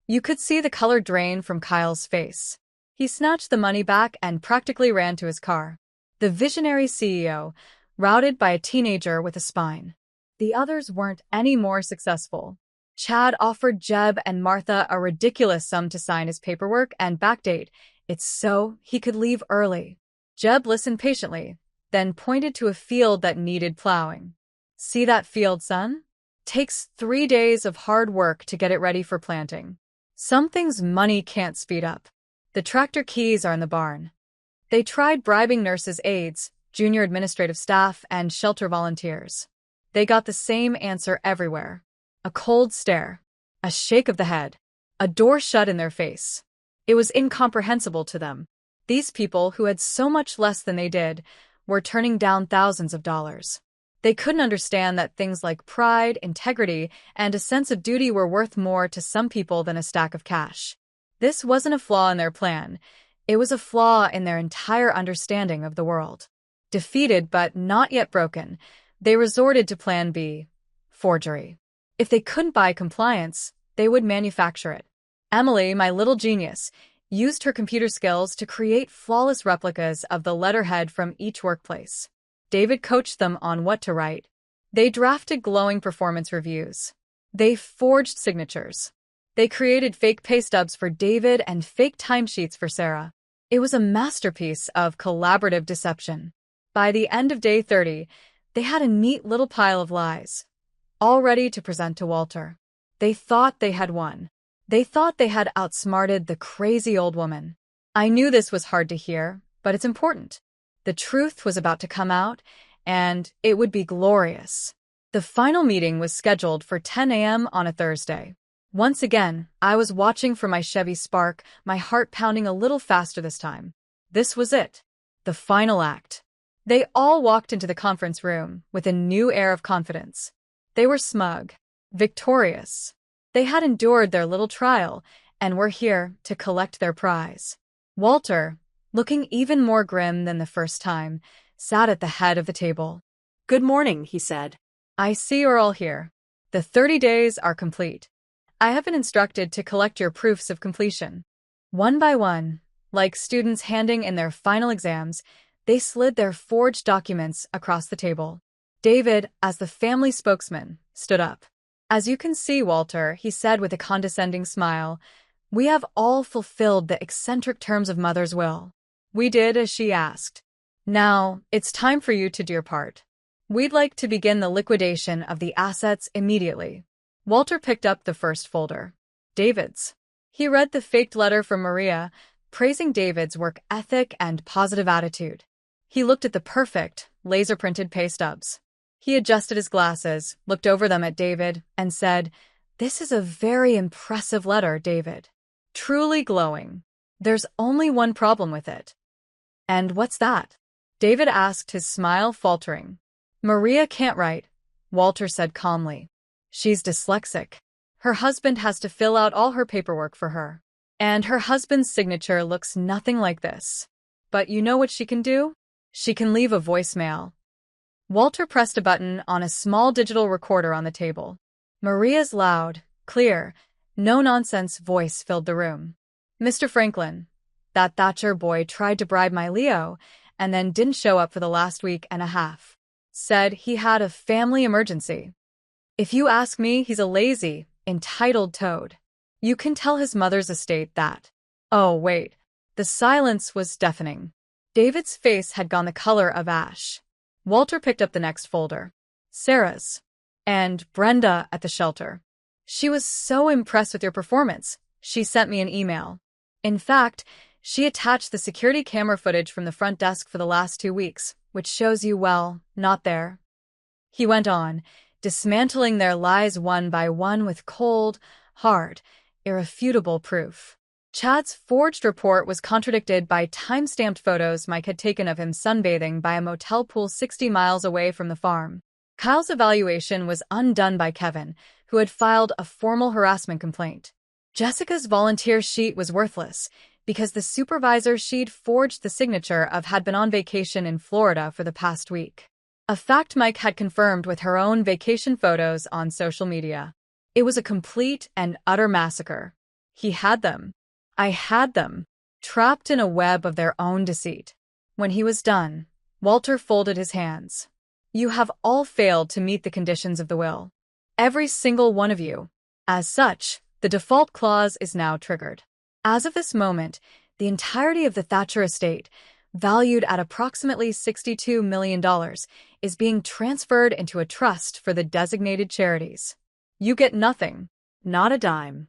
You could see the color drain from Kyle's face. He snatched the money back and practically ran to his car. The visionary CEO, routed by a teenager with a spine. The others weren't any more successful. Chad offered Jeb and Martha a ridiculous sum to sign his paperwork and backdate it so he could leave early. Jeb listened patiently, then pointed to a field that needed plowing. "See that field, son? Takes 3 days of hard work to get it ready for planting. Some things money can't speed up. The tractor keys are in the barn." They tried bribing nurses' aides, junior administrative staff, and shelter volunteers. They got the same answer everywhere. A cold stare, a shake of the head, a door shut in their face. It was incomprehensible to them. These people, who had so much less than they did, were turning down thousands of dollars. They couldn't understand that things like pride, integrity, and a sense of duty were worth more to some people than a stack of cash. This wasn't a flaw in their plan. It was a flaw in their entire understanding of the world. Defeated but not yet broken, they resorted to Plan B, forgery. If they couldn't buy compliance, they would manufacture it. Emily, my little genius, used her computer skills to create flawless replicas of the letterhead from each workplace. David coached them on what to write. They drafted glowing performance reviews. They forged signatures. They created fake pay stubs for David and fake timesheets for Sarah. It was a masterpiece of collaborative deception. By the end of day 30, they had a neat little pile of lies, all ready to present to Walter. They thought they had won. They thought they had outsmarted the crazy old woman. I knew this was hard to hear, but it's important. The truth was about to come out, and it would be glorious. The final meeting was scheduled for 10 a.m. on a Thursday. Once again, I was watching for my Chevy Spark, my heart pounding a little faster this time. This was it. The final act. They all walked into the conference room with a new air of confidence. They were smug, victorious. They had endured their little trial and were here to collect their prize. Walter, looking even more grim than the first time, sat at the head of the table. "Good morning," he said. "I see you're all here. The 30 days are complete. I have been instructed to collect your proofs of completion." One by one, like students handing in their final exams, they slid their forged documents across the table. David, as the family spokesman, stood up. "As you can see, Walter," he said with a condescending smile, "we have all fulfilled the eccentric terms of Mother's will. We did as she asked. Now, it's time for you to do your part. We'd like to begin the liquidation of the assets immediately." Walter picked up the first folder. David's. He read the faked letter from Maria, praising David's work ethic and positive attitude. He looked at the perfect, laser-printed pay stubs. He adjusted his glasses, looked over them at David, and said, "This is a very impressive letter, David. Truly glowing. There's only one problem with it." "And what's that?" David asked, his smile faltering. "Maria can't write," Walter said calmly. "She's dyslexic. Her husband has to fill out all her paperwork for her. And her husband's signature looks nothing like this. But you know what she can do? She can leave a voicemail." Walter pressed a button on a small digital recorder on the table. Maria's loud, clear, no-nonsense voice filled the room. "Mr. Franklin, that Thatcher boy tried to bribe my Leo and then didn't show up for the last week and a half. Said he had a family emergency. If you ask me, he's a lazy, entitled toad. You can tell his mother's estate that." Oh, wait. The silence was deafening. David's face had gone the color of ash. Walter picked up the next folder. Sarah's. "And Brenda at the shelter. She was so impressed with your performance, she sent me an email. In fact, she attached the security camera footage from the front desk for the last 2 weeks, which shows you, well, not there." He went on, dismantling their lies one by one with cold, hard, irrefutable proof. Chad's forged report was contradicted by time-stamped photos Mike had taken of him sunbathing by a motel pool 60 miles away from the farm. Kyle's evaluation was undone by Kevin, who had filed a formal harassment complaint. Jessica's volunteer sheet was worthless because the supervisor she'd forged the signature of had been on vacation in Florida for the past week. A fact Mike had confirmed with her own vacation photos on social media. It was a complete and utter massacre. He had them. I had them, trapped in a web of their own deceit. When he was done, Walter folded his hands. "You have all failed to meet the conditions of the will. Every single one of you. As such, the default clause is now triggered. As of this moment, the entirety of the Thatcher estate, valued at approximately $62 million, is being transferred into a trust for the designated charities. You get nothing, not a dime."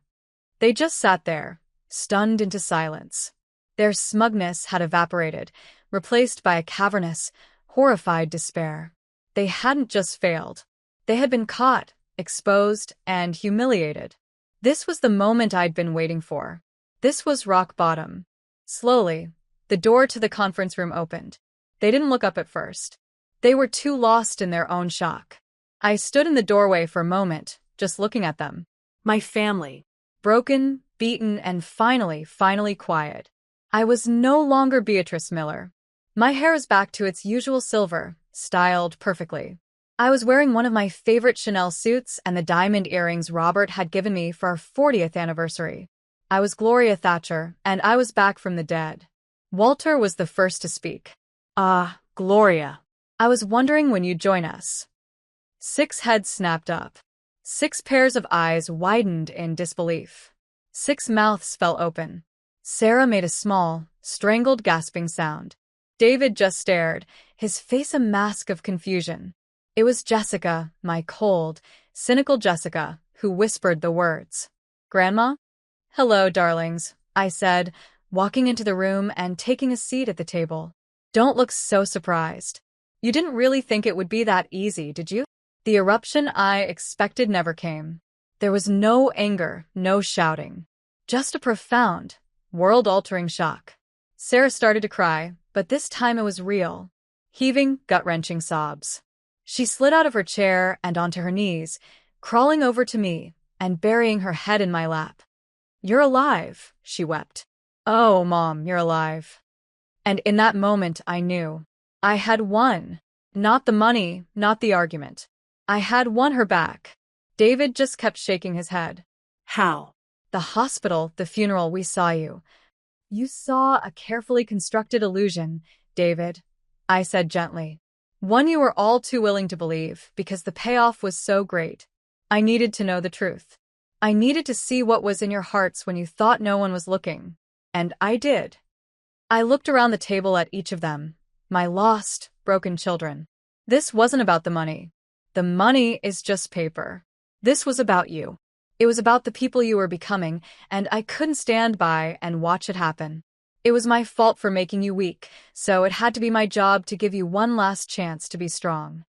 They just sat there, stunned into silence. Their smugness had evaporated, replaced by a cavernous, horrified despair. They hadn't just failed. They had been caught, exposed, and humiliated. This was the moment I'd been waiting for. This was rock bottom. Slowly, the door to the conference room opened. They didn't look up at first. They were too lost in their own shock. I stood in the doorway for a moment, just looking at them. My family. Broken, beaten, and finally quiet. I was no longer Beatrice Miller. My hair is back to its usual silver, styled perfectly. I was wearing one of my favorite Chanel suits and the diamond earrings Robert had given me for our 40th anniversary. I was Gloria Thatcher, and I was back from the dead. Walter was the first to speak. Ah, Gloria. I was wondering when you'd join us. 6 heads snapped up. 6 pairs of eyes widened in disbelief. 6 mouths fell open. Sarah made a small, strangled gasping sound. David just stared, his face a mask of confusion. It was Jessica, my cold, cynical Jessica, who whispered the words. "Grandma?" "Hello, darlings," I said, walking into the room and taking a seat at the table. "Don't look so surprised. You didn't really think it would be that easy, did you?" The eruption I expected never came. There was no anger, no shouting. Just a profound, world-altering shock. Sarah started to cry, but this time it was real. Heaving, gut-wrenching sobs. She slid out of her chair and onto her knees, crawling over to me and burying her head in my lap. "You're alive," she wept. "Oh, Mom, you're alive." And in that moment I knew. I had won. Not the money, not the argument. I had won her back. David just kept shaking his head. How? "The hospital, the funeral, we saw you." "You saw a carefully constructed illusion, David," I said gently. "One you were all too willing to believe because the payoff was so great. I needed to know the truth. I needed to see what was in your hearts when you thought no one was looking. And I did." I looked around the table at each of them, my lost, broken children. This wasn't about the money. The money is just paper. This was about you. It was about the people you were becoming, and I couldn't stand by and watch it happen. It was my fault for making you weak, so it had to be my job to give you one last chance to be strong.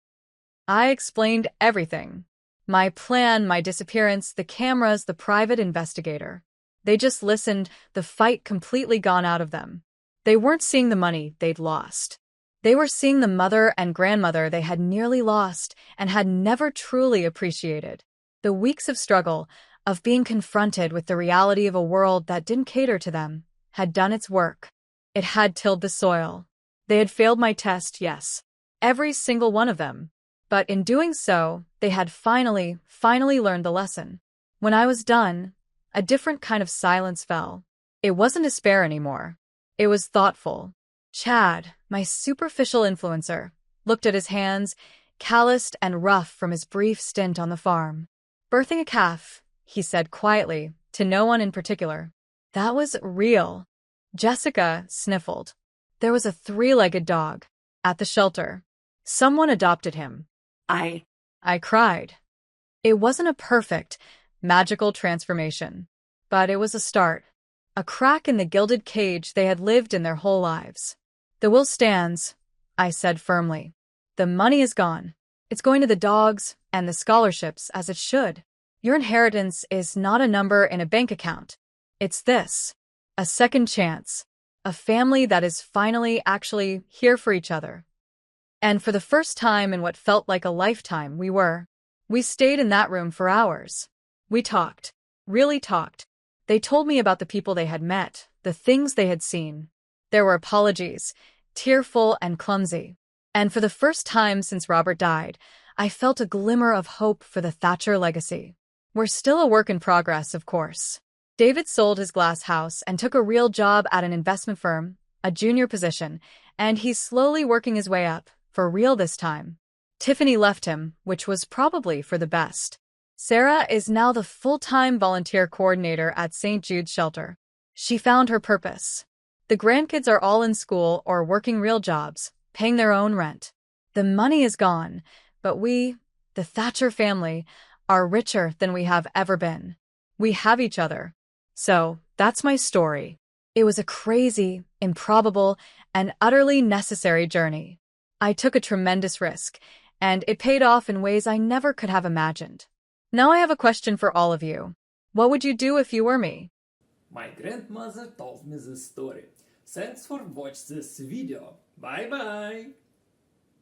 I explained everything. My plan, my disappearance, the cameras, the private investigator. They just listened, the fight completely gone out of them. They weren't seeing the money they'd lost. They were seeing the mother and grandmother they had nearly lost and had never truly appreciated. The weeks of struggle, of being confronted with the reality of a world that didn't cater to them, had done its work. It had tilled the soil. They had failed my test, yes. Every single one of them. But in doing so, they had finally learned the lesson. When I was done, a different kind of silence fell. It wasn't despair anymore. It was thoughtful. Chad, my superficial influencer, looked at his hands, calloused and rough from his brief stint on the farm. "Birthing a calf," he said quietly, to no one in particular. "That was real." Jessica sniffled. "There was a 3-legged dog at the shelter. Someone adopted him." I cried. It wasn't a perfect, magical transformation, but it was a start. A crack in the gilded cage they had lived in their whole lives. "The will stands," I said firmly. "The money is gone. It's going to the dogs and the scholarships as it should. Your inheritance is not a number in a bank account. It's this. A second chance. A family that is finally actually here for each other." And for the first time in what felt like a lifetime, we stayed in that room for hours. We talked. Really talked. They told me about the people they had met, the things they had seen. There were apologies, tearful and clumsy. And for the first time since Robert died, I felt a glimmer of hope for the Thatcher legacy. We're still a work in progress, of course. David sold his glass house and took a real job at an investment firm, a junior position, and he's slowly working his way up, for real this time. Tiffany left him, which was probably for the best. Sarah is now the full-time volunteer coordinator at St. Jude's Shelter. She found her purpose. The grandkids are all in school or working real jobs, paying their own rent. The money is gone, but we, the Thatcher family, are richer than we have ever been. We have each other. So, that's my story. It was a crazy, improbable, and utterly necessary journey. I took a tremendous risk, and it paid off in ways I never could have imagined. Now I have a question for all of you. What would you do if you were me? My grandmother told me this story. Thanks for watching this video. Bye bye.